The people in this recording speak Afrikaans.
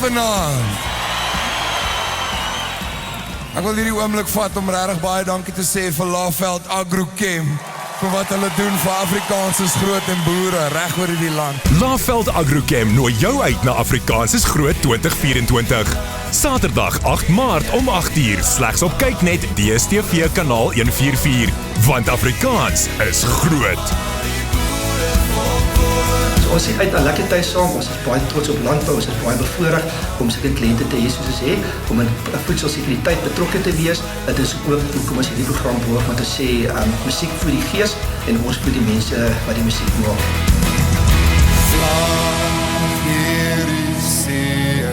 vanaand. Ek wil hierdie oomblik vat om regtig baie dankie te sê vir Laveld Agrochem vir wat hulle doen vir Afrikaans is groot en boere reg oor die land. Laveld Agrochem nooi jou uit na Afrikaans is groot 2024. Saterdag 8 Maart om 8uur slegs op Kyknet DStv kanaal 144. Want Afrikaans is groot. Ons sien uit 'n lekker tyd saam, ons is baie trots op landbou, ons is baie bevoorreg om sulke kliënte te hê soos ons het, om in voedselsekuriteit betrokke te wees. Dit is ook hoekom ons hierdie program behoort om te sê, musiek voed die gees en ons voed die mense wat die musiek maak. Vlag hierdie see,